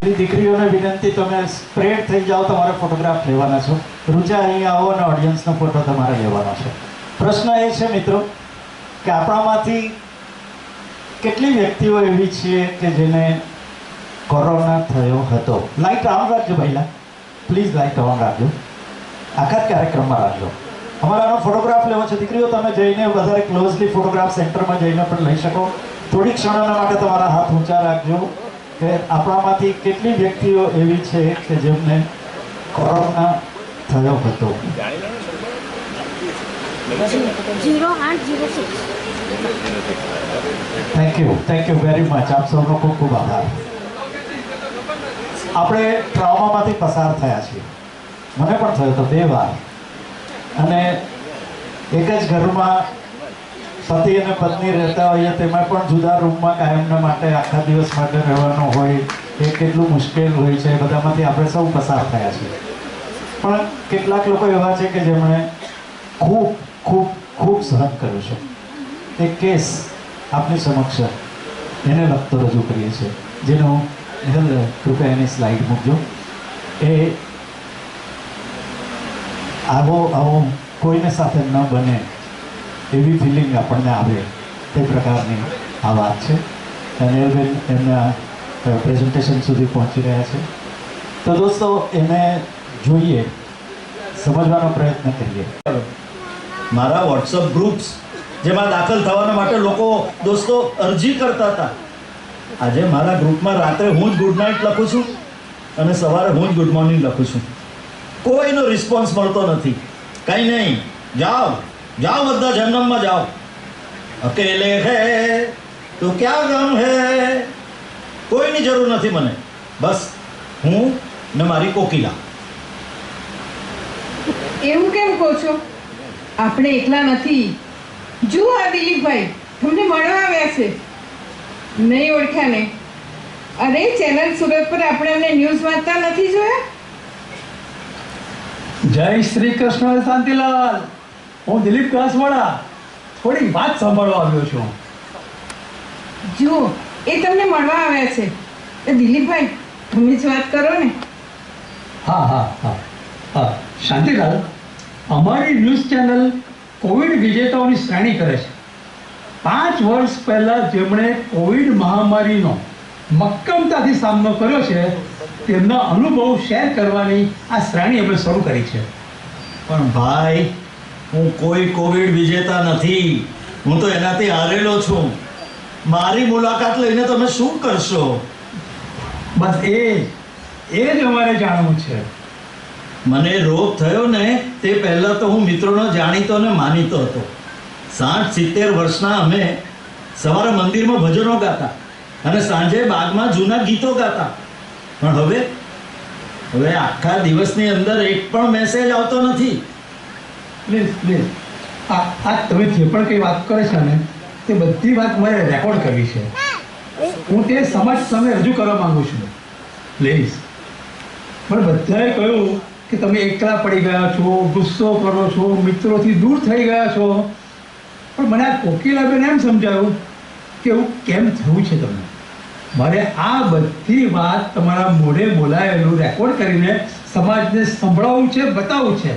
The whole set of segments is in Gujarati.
દીકરીઓને વિનંતી, તમે સ્પ્રેડ થઈ જાઓ, તમારે ફોટોગ્રાફ લેવાના છો. રૂચા અહીંયા આવો અને ઓડિયન્સનો ફોટો તમારે લેવાનો છે. પ્રશ્ન એ છે મિત્રો કે આપણામાંથી કેટલી વ્યક્તિઓ એવી છે કે જેને કોરોના થયો હતો? લાઇટ ઓન રાખજો પહેલાં, પ્લીઝ લાઇટ ઓન રાખજો, આખા જ કાર્યક્રમમાં રાખજો. અમારે આનો ફોટોગ્રાફ લેવો છે. દીકરીઓ તમે જઈને વધારે ક્લોઝલી ફોટોગ્રાફ સેન્ટરમાં જઈને પણ લઈ શકો. થોડીક ક્ષણોના માટે તમારા હાથ ઊંચા રાખજો કે આપણામાંથી કેટલી વ્યક્તિઓ એવી છે કે જેમને કોરોના થયો હતો. 0806. Thank you very much. આપ સૌનો ખૂબ ખૂબ આભાર. આપણે ટ્રામામાંથી પસાર થયા છીએ. મને પણ થયો હતો 2 વાર. અને એક જ ઘરમાં પતિ અને પત્ની રહેતા હોઈએ, તેમાં પણ જુદા રૂમમાં કાયમના માટે આખા દિવસ માટે રહેવાનું હોય, એ કેટલું મુશ્કેલ હોય છે. બધામાંથી આપણે સૌ પસાર થયા છીએ. પણ કેટલાક લોકો એવા છે કે જેમણે ખૂબ ખૂબ ખૂબ સહન કર્યું છે. એક કેસ આપની સમક્ષ એને લગતો રજૂ કરીએ છીએ, જેનો કૃપયા એની સ્લાઇડ મૂકજો. એ આવો કોઈને સાથે ન બને એવી ફિલિંગ આપણને આવે તે પ્રકારની આ વાત છે. અનિલબેન એમના પ્રેઝન્ટેશન સુધી પહોંચી રહ્યા છે. તો દોસ્તો, એને જોઈએ, સમજવાનો પ્રયત્ન કરીએ. મારા વોટ્સઅપ ગ્રુપ્સ જેમાં દાખલ થવાના માટે લોકો દોસ્તો અરજી કરતા હતા, આજે મારા ગ્રુપમાં રાત્રે હું જ ગુડ નાઇટ લખું છું અને સવારે હું જ ગુડ મોર્નિંગ લખું છું. કોઈનો રિસ્પોન્સ મળતો નથી. કંઈ નહીં, જાઓ બધા જન્મમાં જાઓ. અકેલે હે તો ક્યાં ગમ હે. કોઈની જરૂર નથી મને, બસ હું ને મારી કોકિલા. એવું કેમ કહો છો? આપણે એકલા નથી. જુઓ આ દિલીપભાઈ તમને મળવા આવ્યા છે. નહીં ઓળખ્યા ને? અરે ચેનલ સુરત પર આપણે એમને ન્યૂઝ વાંચતા નથી જોયા? જય શ્રી કૃષ્ણ શાંતિલાલ. હું દિલીપ કાસવાળા થોડી વાત સાંભળવા આવ્યો છું. જુઓ એ તમને મળવા આવ્યા છે. એ દિલીપભાઈ તમે જ વાત કરો ને. હા શાંતિલાલ, અમારી ન્યૂઝ ચેનલ કોવિડ વિજેતાઓની શ્રેણી કરે છે. 5 વર્ષ પહેલાં જેમણે કોવિડ મહામારીનો મક્કમતાથી સામનો કર્યો છે, તેમના અનુભવ શેર કરવાની આ શ્રેણી અમે શરૂ કરી છે. પણ ભાઈ, હું કોઈ કોવિડ વિજેતા નથી. હું તો એનાથી હારેલો છું. મારી મુલાકાત લઈને તમે શું કરશો? બસ એ જ અમારે જાણવું છે. મને રોગ થયો ને તે પહેલાં તો હું મિત્રોનો જાણીતો ને માનીતો હતો. 60-70 વર્ષના અમે સવારે મંદિરમાં ભજનો ગાતા અને સાંજે બાગમાં જૂના ગીતો ગાતા. પણ હવે આખા દિવસની અંદર એક પણ મેસેજ આવતો નથી. પ્લીઝ આ તમે જે પણ કંઈ વાત કરે છે ને, તે બધી વાત મારે રેકોર્ડ કરવી છે. હું તે સમાજ સામે રજૂ કરવા માંગુ છું. પ્લીઝ. પણ બધાએ કહ્યું કે તમે એકલા પડી ગયા છો, ગુસ્સો કરો છો, મિત્રોથી દૂર થઈ ગયા છો. પણ મને આ કોકિલાબેન એમ સમજાયું કે એવું કેમ થયું છે તમને. મારે આ બધી વાત તમારા મોઢે બોલાયેલું રેકોર્ડ કરીને સમાજને સંભળાવવું છે, બતાવવું છે.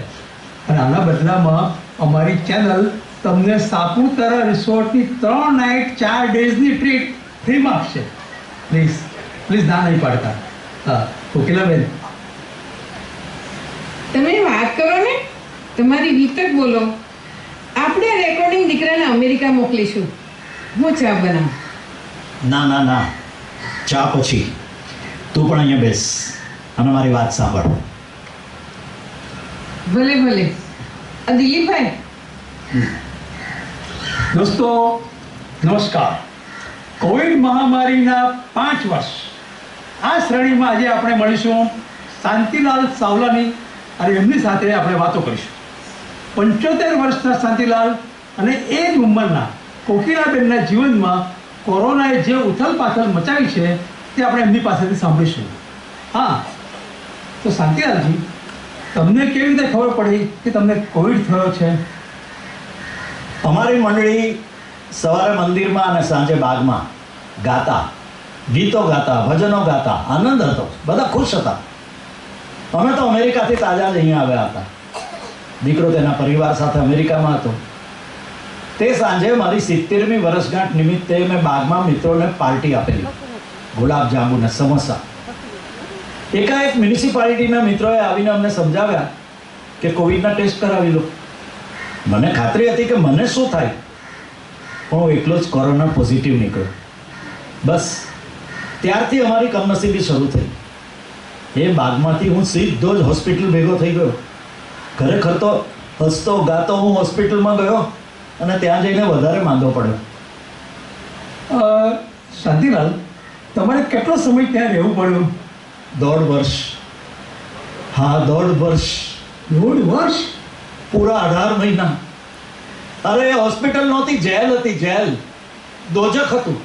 અને આના બદલામાં અમારી ચેનલ તમને સાપુતારા રિસોર્ટની 3 નાઇટ 4 ડેઝની ટ્રીટ ફ્રીમાં આપશે. પ્લીઝ ના નહીં પાડતા. હા કોકિલાબેન, તમે વાત કરો ને, તમારી વિતક બોલો. આપણે આ રેકોર્ડિંગ દીકરાને અમેરિકા મોકલીશું. હું ચા બનાવું. ના, ચા પછી. તું પણ અહીંયા બેસ અને મારી વાત સાંભળ. ભલે. દિલીપભાઈ. દોસ્તો નમસ્કાર. કોવિડ મહામારીના 5 વર્ષ આ શ્રેણીમાં આજે આપણે મળીશું શાંતિલાલ સાવલાની અને એમની સાથે આપણે વાતો કરીશું. 75 વર્ષના શાંતિલાલ અને એ જ ઉંમરના કોકિલાબેનના જીવનમાં કોરોનાએ જે ઉથલપાથલ મચાવી છે તે આપણે એમની પાસેથી સાંભળીશું. હા, તો શાંતિલાલજી, તમને કેવી રીતે ખબર પડી કે તમને કોવિડ થયો છે? અમારી મંડળી સવારે મંદિરમાં અને સાંજે બાગમાં ગાતા ગીતો ગાતા, ભજનો ગાતા, આનંદ હતો, બધા ખુશ હતા. અમે તો અમેરિકાથી તાજા જ અહીંયા આવ્યા હતા. દીકરો તેના પરિવાર સાથે અમેરિકામાં હતો. તે સાંજે મારી 70મી વર્ષગાંઠ નિમિત્તે મેં બાગમાં મિત્રોને પાર્ટી આપેલી, ગુલાબ જાંબુ ને સમોસા. એકાએક મ્યુનિસિપાલિટીના મિત્રોએ આવીને અમને સમજાવ્યા કે કોવિડના ટેસ્ટ કરાવી લો. મને ખાતરી હતી કે મને શું થાય, પણ હું એકલો જ કોરોના પોઝિટિવ નીકળ્યો. બસ ત્યારથી અમારી કમનસીબી શરૂ થઈ. એ બાગમાંથી હું સીધો જ હોસ્પિટલ ભેગો થઈ ગયો. ખરેખર તો હસતો ગાતો હું હોસ્પિટલમાં ગયો અને ત્યાં જઈને વધારે માંદો પડ્યો. શાંતિલાલ, તમારે કેટલો સમય ત્યાં રહેવું પડ્યું? 1.5 વર્ષ. હા, 1.5 વર્ષ. 1.5 વર્ષ? પૂરા 18 મહિના. અરે હોસ્પિટલ નહોતી, જેલ હતી, જેલ. દોજખ હતું.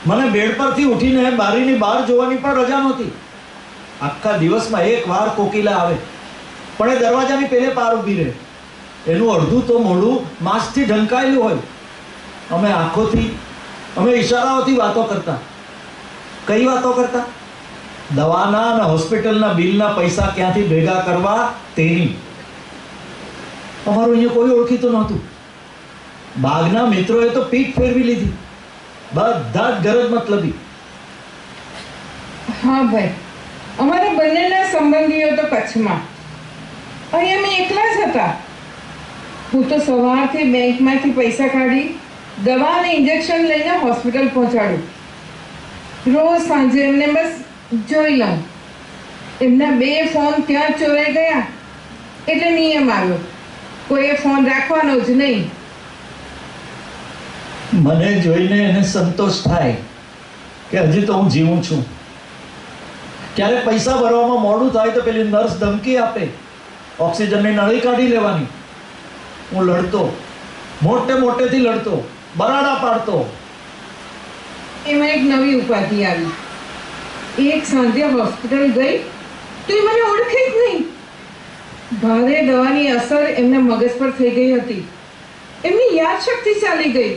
મને બેડ પરથી ઉઠીને બારીની બહાર જોવાની પણ રજા નહોતી. આખા દિવસમાં એક વાર કોકિલા આવે, પણ એ દરવાજાની પેલે પાર ઊભી રહે. એનું અડધું તો મોઢું માસ્કથી ઢંકાયેલું હોય. અમે આંખોથી, અમે ઈશારાઓથી વાતો કરતા. કઈ વાતો કરતા? દવાના અને હોસ્પિટલના બિલના પૈસા ક્યાંથી ભેગા કરવા તેની. અમારું અહીંયા કોઈ ઓળખીતું નહોતું. બાગના મિત્રોએ તો પીઠ ફેરવી લીધી. બધા જ ગરજ મતલબી. હા ભાઈ, અમારા બંનેના સંબંધીઓ તો કચ્છમાં. અહીં અમે એકલા જ હતા. હું તો સવારથી બેંકમાંથી પૈસા કાઢી દવા અને ઇન્જેક્શન લઈને હોસ્પિટલ પહોંચાડું. રોજ સાંજે એમને બસ જોઈ લઉં. એમના 2 ફોન ત્યાં ચોરાઈ ગયા એટલે નિયમ આવ્યો, કોઈએ ફોન રાખવાનો જ નહીં. મને જોઈને એને સંતોષ થાય કે હજી તો હું જીવું છું. ક્યારેક પૈસા ભરવામાં મોડું થાય તો પેલી નર્સ ધમકી આપે, ઓક્સિજનની નળી કાઢી લેવાની. હું લડતો, મોટેથી લડતો, બરાડા પાડતો. એમાં એક નવી ઉપાધિ આવી. એક સાંજે હોસ્પિટલ ગઈ તો એ મને ઓળખે જ નહીં. ભારે દવાની અસર એમના મગજ પર થઈ ગઈ હતી. એમની યાદશક્તિ ચાલી ગઈ.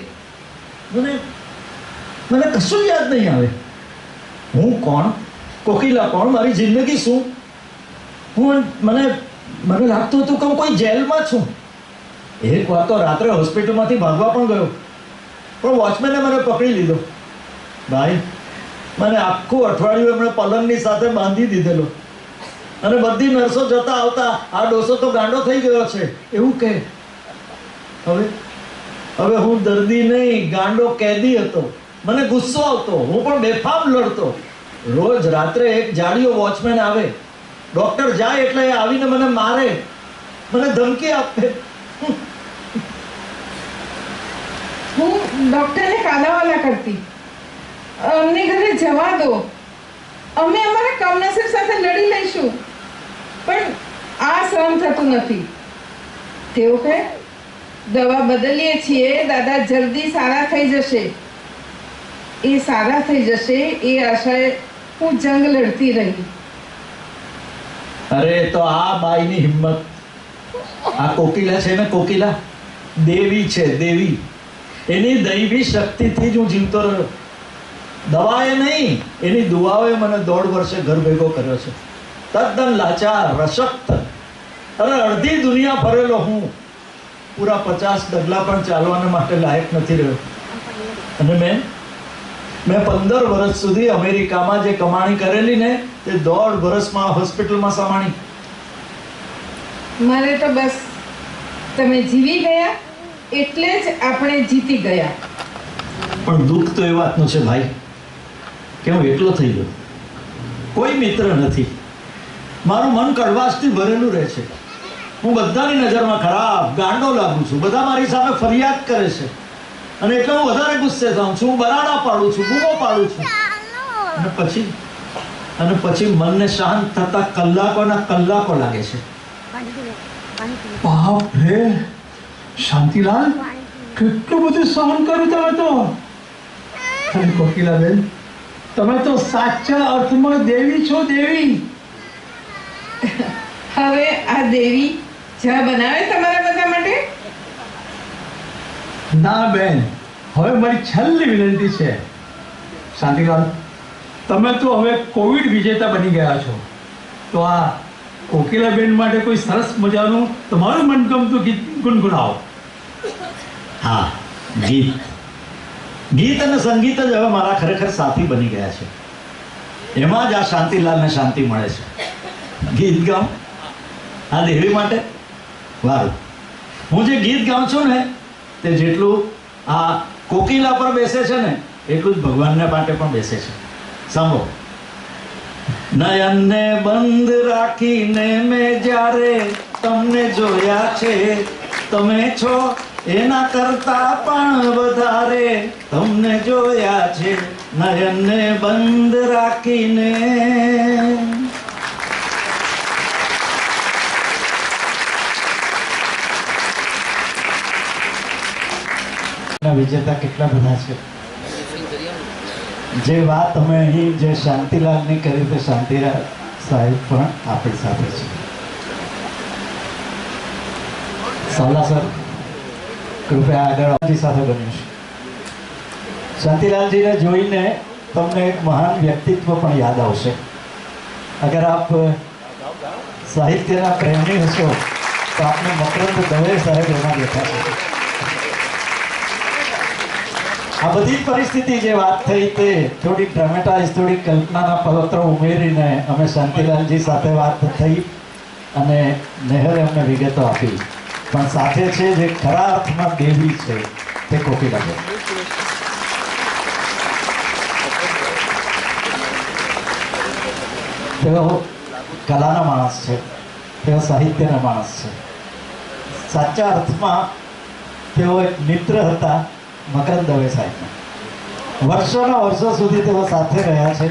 મને કશું યાદ નહીં આવે. હું કોણ, કોકિલા કોણ, મારી જિંદગી શું? મને લાગતું હતું કે હું કોઈ જેલમાં છું. એક વાર તો રાત્રે હોસ્પિટલમાંથી ભાગવા પણ ગયો, પણ વોચમેને મને પકડી લીધો. ભાઈ, મને આખું અઠવાડિયું એમણે પલંગની સાથે બાંધી દીધેલો અને બધી નર્સો જતા આવતા આ ડોસો તો ગાંડો થઈ ગયો છે એવું કહે. હવે હું દર્દી નહીં, ગાંડો કેદી હતો. મને ગુસ્સો આવતો, હું પણ બેફામ લડતો. રોજ રાત્રે એક જાડિયો વોચમેન આવે, ડોક્ટર જાય એટલે એ આવીને મને મારે, મને ધમકી આપે. હું ડૉક્ટરને કાલાવાલા કરતી, અમને ઘરે જવા દો, અમે અમારા કમનસીબ સાથે લડી લઈશું. પણ આ સહન થતું નથી. તેઓ કહે, દવા બદલીએ છીએ દાદા, જલ્દી સારા થઈ જશે. એ સારા થઈ જશે એ આશાએ હું જંગ લડતી રહી. અરે તો આ બાઈની હિંમત. આ કોકિલા છે ને, કોકિલા દેવી છે, દેવી. એની દૈવી શક્તિથી જ હું જીવતો રહ્યો. દવાએ નહીં, એની દુઆઓએ મને 1.5 વર્ષે ઘર ભેગો કર્યો છે. તદ્દન લાચાર, અશક્ત. અરે અડધી દુનિયા ફરેલો હું. પૂરા 50 ડગલા પણ ચાલવાને માટે લાયક નથી રહ્યો. અને મેં 15 વર્ષ સુધી અમેરિકામાં જે કમાણી કરેલી ને, તે 1.5 વર્ષમાં હોસ્પિટલમાં સમાણી. મારે તો બસ તમે જીવી ગયા એટલે જ આપણે જીતી ગયા. પણ દુઃખ તો એ વાતનું છે ભાઈ કે હું એકલો થઈ ગયો. કોઈ મિત્ર નથી. મારું મન કડવાશથી ભરેલું રહે છે. હું બધાની નજરમાં ખરાબ, ગાંડો લાગુ છું. બધા મારી સામે ફરિયાદ કરે છે અને એટલે હું વધારે ગુસ્સે થાઉં છું. હું બરાડા પાડું છું, બૂમો પાડું છું. અને પછી મનને શાંત થતા કલાકોના કલાકો લાગે છે. બાપ રે શાંતિલાલ, કેટલું બધું સહન કર્યું તમે તો. અને કોકિલાબેન, તમે તો સાચા અર્થમાં દેવી છો, દેવી. હવે આ દેવી ચા બનાવે તમારા બધા માટે? ના બેન, હવે મારી છેલ્લી વિનંતી છે. શાંતિલાલ, તમે તો હવે કોવિડ વિજેતા બની ગયા છો, તો આ કોકિલાબેન માટે કોઈ સરસ મજાનું તમારું મનગમતું ગીત ગુનગુનાવો. હા, ગીત ગીત અને સંગીત જ હવે મારા ખરેખર સાથી બની ગયા છે. એમાં જ આ શાંતિલાલને શાંતિ મળે છે. ગીત ગાઉં આ દેવી માટે વારું. હું જે ગીત ગાઉં છું ને તે જેટલું આ કોકિલા પર બેસે છે ને એટલું જ ભગવાનને માટે પણ બેસે છે. સાંભળો. નયનને બંધ રાખીને મેં જ્યારે તમને જોયા છે, તમે છો એના કરતા પણ વધારે તમને જોયા છે. નયનને બંધ રાખીને. વિજેતા કેટલા બધા છે. જે વાત અમે અહીં જે શાંતિલાલની કરી તે શાંતિલાલ સાહેબ પણ આપણી સાથે છે. સાલા સર કૃપયા આગળ સાથે બન્યું છે. શાંતિલાલજીને જોઈને તમને એક મહાન વ્યક્તિત્વ પણ યાદ આવશે. અગર આપ સાહિત્યના પ્રેમી હશો તો આપને મકરંદ દવે સાહેબ એમાં દેખાશે. આ બધી જ પરિસ્થિતિ જે વાત થઈ તે થોડી ડ્રામેટાઇઝ, થોડી કલ્પનાના પવિત્ર ઉમેરીને અમે શાંતિલાલજી સાથે વાત થઈ અને નેહલે અમને વિગતો આપી. પણ સાથે છે જે ખરા અર્થમાં દેવી છે તે કોકિલાબેન. તેઓ કલાના માણસ છે, તેઓ સાહિત્યના માણસ છે. સાચા અર્થમાં તેઓ એક મિત્ર હતા મકરંદ દવે સાહેબના. વર્ષોના વર્ષો સુધી તેઓ સાથે રહ્યા છે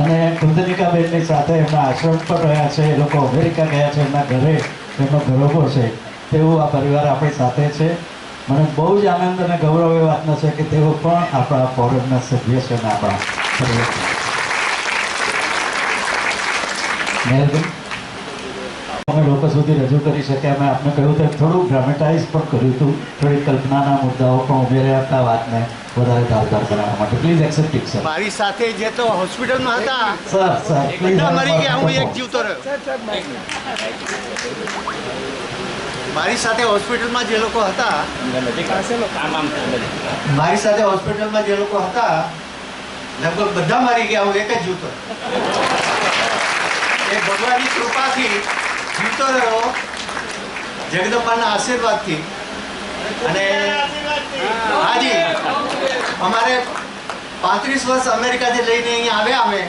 અને કુંદનિકાબેનની સાથે એમના આશ્રમ પર રહ્યા છે. એ લોકો અમેરિકા ગયા છે, એમના ઘરે એમનો ઘરોબો છે. તેવું આ પરિવાર આપણી સાથે છે. મને બહુ જ આનંદ અને ગૌરવ એ વાતનો છે કે તેઓ પણ આપણા ફોરમના સભ્ય છે અને આપણા પરિવાર. અમે લોકો સુધી રજૂ કરી શક્યા. મેં આપને કહ્યું તેમ થોડું ડ્રામેટાઇઝ પણ કર્યું હતું, થોડી કલ્પનાના મુદ્દાઓ પણ ઉમેર્યા હતા વાતને વધારે ધારદાર બનાવવા માટે. Please accept it sir. મારી સાથે જે તો હોસ્પિટલમાં હતા સર બધા મરી ગયા, હું એક જીવતો રહ્યો. મારી સાથે હોસ્પિટલમાં જે લોકો હતા લગભગ બધા મરી ગયા, હું એક જ જીવતો રહ્યો. એ ભગવાનની કૃપાથી જીવતો રહ્યો, જગદંબાના આશીર્વાદથી. અને હાજી અમારે 35 વર્ષ અમેરિકાથી લઈને અહીંયા આવ્યા અમે,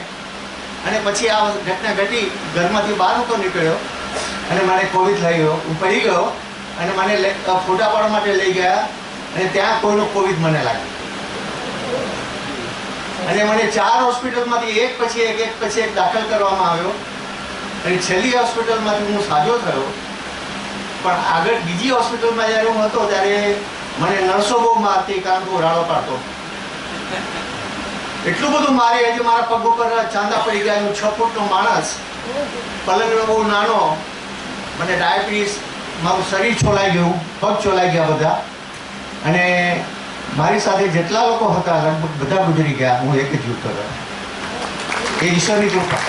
અને પછી આ ઘટના ઘટી. ઘરમાંથી બહાર નહોતો નીકળ્યો અને મને કોવિડ થઈ ગયો, હું પડી ગયો અને મને ફોટા પાડવા માટે લઈ ગયા અને ત્યાં કોઈનો કોવિડ મને લાગ્યો અને મને 4 હોસ્પિટલમાંથી એક પછી એક દાખલ કરવામાં આવ્યો અને છેલ્લી હોસ્પિટલમાંથી હું સાજો થયો. પણ આગળ બીજી હોસ્પિટલમાં જ્યારે હું હતો ત્યારે મને નર્સો બહુ મારતી, કારણ કે હું રાડો પાડતો. એટલું બધું મારે હજી મારા પગ ઉપર ચાંદા પડી ગયા. હું 6 ફૂટનો માણસ, પલંગનો બહુ નાનો, મને ડાયાબિટીસ, મારું શરીર છોલાઈ ગયું, પગ છોલાઈ ગયા બધા. અને મારી સાથે જેટલા લોકો હતા લગભગ બધા ગુજરી ગયા, હું એક જ જીવતો રહ્યો. એ ઈશ્વરની કૃપા.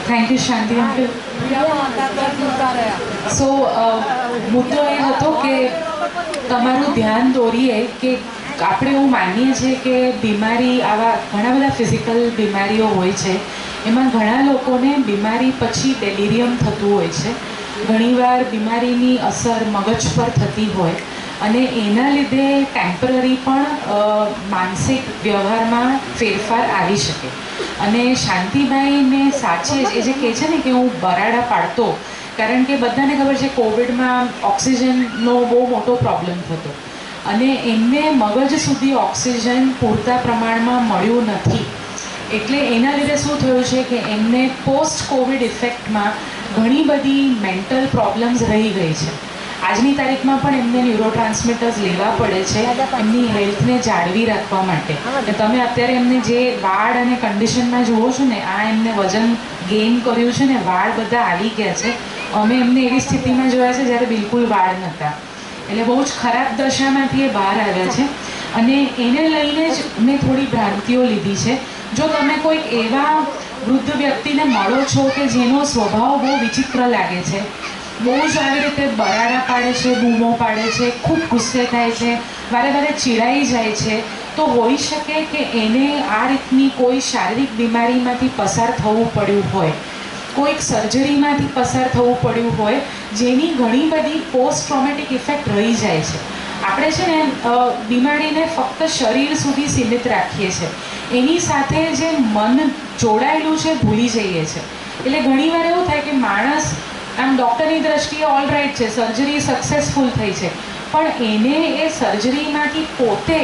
Thank you Shanti uncle. So મુદ્દો એ હતો કે તમારું ધ્યાન દોરીએ કે આપણે એવું માનીએ છીએ કે બીમારી, આવા ઘણા બધા ફિઝિકલ બીમારીઓ હોય છે, એમાં ઘણા લોકોને બીમારી પછી ડેલિરિયમ થતું હોય છે. ઘણીવાર બીમારીની અસર મગજ પર થતી હોય અને એના લીધે ટેમ્પરરી પણ માનસિક વ્યવહારમાં ફેરફાર આવી શકે. અને શાંતિભાઈને સાચે જ એ જે કહે છે ને કે હું બરાડા પાડતો, કારણ કે બધાને ખબર છે કોવિડમાં ઓક્સિજનનો બહુ મોટો પ્રોબ્લેમ થતો અને એમને મગજ સુધી ઓક્સિજન પૂરતા પ્રમાણમાં મળ્યું નથી. એટલે એના લીધે શું થયું છે કે એમને પોસ્ટ કોવિડ ઇફેક્ટમાં ઘણી બધી મેન્ટલ પ્રોબ્લેમ્સ રહી ગઈ છે. આજની તારીખમાં પણ એમને ન્યુરોટ્રાન્સમીટર્સ લેવા પડે છે એમની હેલ્થને જાળવી રાખવા માટે. તમે અત્યારે એમને જે વાળ અને કન્ડિશનમાં જુઓ છો ને, આ એમને વજન ગેઇન કર્યું છે ને, વાળ બધા આવી ગયા છે. અમે એમને એવી સ્થિતિમાં જોયા છે જ્યારે બિલકુલ વાળ નહોતા. એટલે બહુ જ ખરાબ દશામાંથી એ બહાર આવ્યા છે. અને એને લઈને જ મેં થોડી ભ્રાંતિઓ લીધી છે. જો તમે કોઈક એવા વૃદ્ધ વ્યક્તિને મળો છો કે જેનો સ્વભાવ બહુ વિચિત્ર લાગે છે, બહુ જ આવી રીતે બરાડા પાડે છે, બૂમો પાડે છે, ખૂબ ગુસ્સે થાય છે, વારે વારે ચીડાઈ જાય છે, તો હોઈ શકે કે એને આ રીતની કોઈ શારીરિક બીમારીમાંથી પસાર થવું પડ્યું હોય, કોઈક સર્જરીમાંથી પસાર થવું પડ્યું હોય, જેની ઘણી બધી પોસ્ટ ટ્રોમેટિક ઇફેક્ટ રહી જાય છે. આપણે છે ને બીમારીને ફક્ત શરીર સુધી સીમિત રાખીએ છીએ, એની સાથે જે મન જોડાયેલું છે ભૂલી જઈએ છીએ. એટલે ઘણીવાર એવું થાય કે માણસ આમ ડૉક્ટરની દ્રષ્ટિએ ઓલ રાઈટ છે, સર્જરી સક્સેસફુલ થઈ છે, પણ એને એ સર્જરીમાંથી પોતે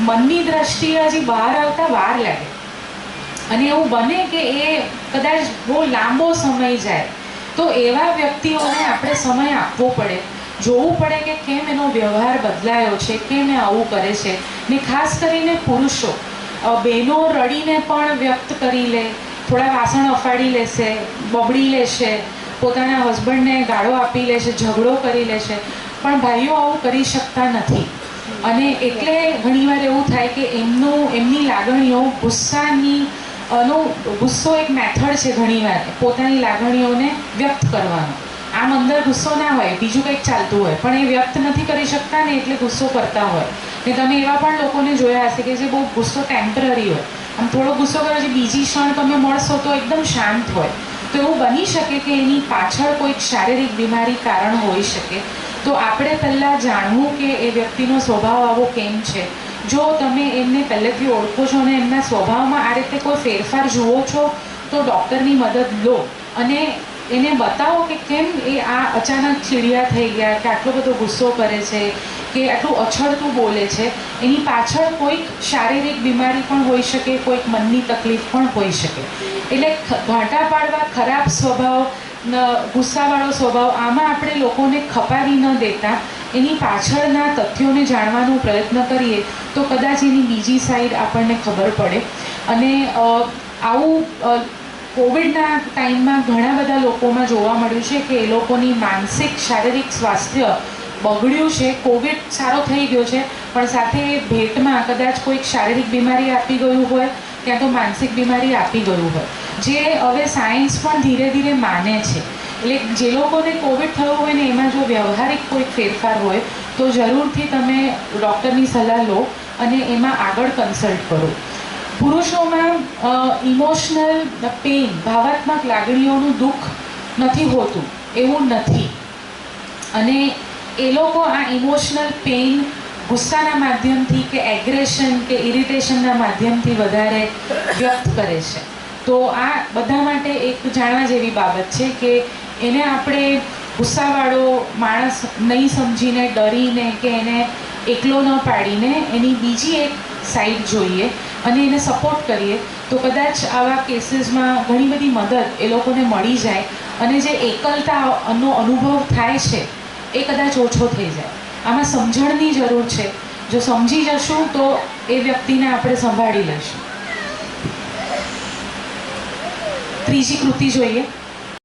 મનની દ્રષ્ટિએ હજી બહાર આવતા વાર લાગે. અને એવું બને કે એ કદાચ બહુ લાંબો સમય જાય, તો એવા વ્યક્તિઓને આપણે સમય આપવો પડે, જોવું પડે કે કેમ એનો વ્યવહાર બદલાયો છે, કેમ એ આવું કરે છે. ને ખાસ કરીને પુરુષો, બહેનો રડીને પણ વ્યક્ત કરી લે, થોડા વાસણ અફાડી લેશે, બબડી લેશે, પોતાના હસબન્ડને ગાળો આપી લેશે, ઝઘડો કરી લેશે, પણ ભાઈઓ આવું કરી શકતા નથી. અને એટલે ઘણીવાર એવું થાય કે એમની લાગણીઓ ગુસ્સો એક મેથડ છે ઘણીવાર પોતાની લાગણીઓને વ્યક્ત કરવાનો. આમ અંદર ગુસ્સો ના હોય, બીજું કંઈક ચાલતું હોય, પણ એ વ્યક્ત નથી કરી શકતા ને એટલે ગુસ્સો કરતા હોય. ને તમે એવા પણ લોકોને જોયા હશે કે જે બહુ ગુસ્સો ટેમ્પરરી હોય, આમ થોડો ગુસ્સો કરે છે, બીજી ક્ષણ તમે મળશો તો એકદમ શાંત હોય. તો એવું બની શકે કે એની પાછળ કોઈક શારીરિક બીમારી કારણ હોઈ શકે. તો આપણે પહેલાં જાણવું કે એ વ્યક્તિનો સ્વભાવ આવો કેમ છે. જો તમે એમને પહેલેથી ઓળખો છો અને એમના સ્વભાવમાં આ રીતે કોઈ ફેરફાર જુઓ છો તો ડૉક્ટરની મદદ લો અને એને બતાવો કે કેમ એ આ અચાનક ચીડિયા થઈ ગયા, કે આટલો બધો ગુસ્સો કરે છે, કે આટલું અછડતું બોલે છે. એની પાછળ કોઈક શારીરિક બીમારી પણ હોઈ શકે, કોઈક મનની તકલીફ પણ હોઈ શકે. એટલે ઘાંટા પાડવા, ખરાબ સ્વભાવ, ગુસ્સાવાળો સ્વભાવ, આમાં આપણે લોકોને ખપાવી ન દેતા એની પાછળના તથ્યોને જાણવાનો પ્રયત્ન કરીએ તો કદાચ એની બીજી સાઈડ આપણને ખબર પડે. અને આવું કોવિડના ટાઈમમાં ઘણા બધા લોકોમાં જોવા મળ્યું છે કે એ લોકોની માનસિક શારીરિક સ્વાસ્થ્ય બગડ્યું છે. કોવિડ સારો થઈ ગયો છે, પણ સાથે ભેટમાં કદાચ કોઈક શારીરિક બીમારી આપી ગયું હોય, ક્યાં તો માનસિક બીમારી આપી ગયું હોય, જે હવે સાયન્સ પણ ધીરે ધીરે માને છે. એટલે જે લોકોને કોવિડ થયો હોય ને એમાં જો વ્યવહારિક કોઈક ફેરફાર હોય તો જરૂરથી તમે ડૉક્ટરની સલાહ લો અને એમાં આગળ કન્સલ્ટ કરો. પુરુષોમાં ઇમોશનલ પેઇન, ભાવાત્મક લાગણીઓનું દુઃખ નથી હોતું એવું નથી. અને એ લોકો આ ઇમોશનલ પેઇન ગુસ્સાના માધ્યમથી કે એગ્રેશન કે ઇરિટેશનના માધ્યમથી વધારે વ્યક્ત કરે છે. તો આ બધા માટે એક જાણવા જેવી બાબત છે કે એને આપણે ગુસ્સાવાળો માણસ નહીં સમજીને, ડરીને કે એને એકલો ન પાડીને એની બીજી એક સાઈડ જોઈએ અને એને સપોર્ટ કરીએ તો કદાચ આવા કેસીસમાં ઘણી બધી મદદ એ લોકોને મળી જાય અને જે એકલતાનો અનુભવ થાય છે એ કદાચ ઓછો થઈ જાય. આમાં સમજણની જરૂર છે. જો સમજી જશું તો એ વ્યક્તિને આપણે સંભાળી લઈશું. ત્રીજી કૃતિ જોઈએ.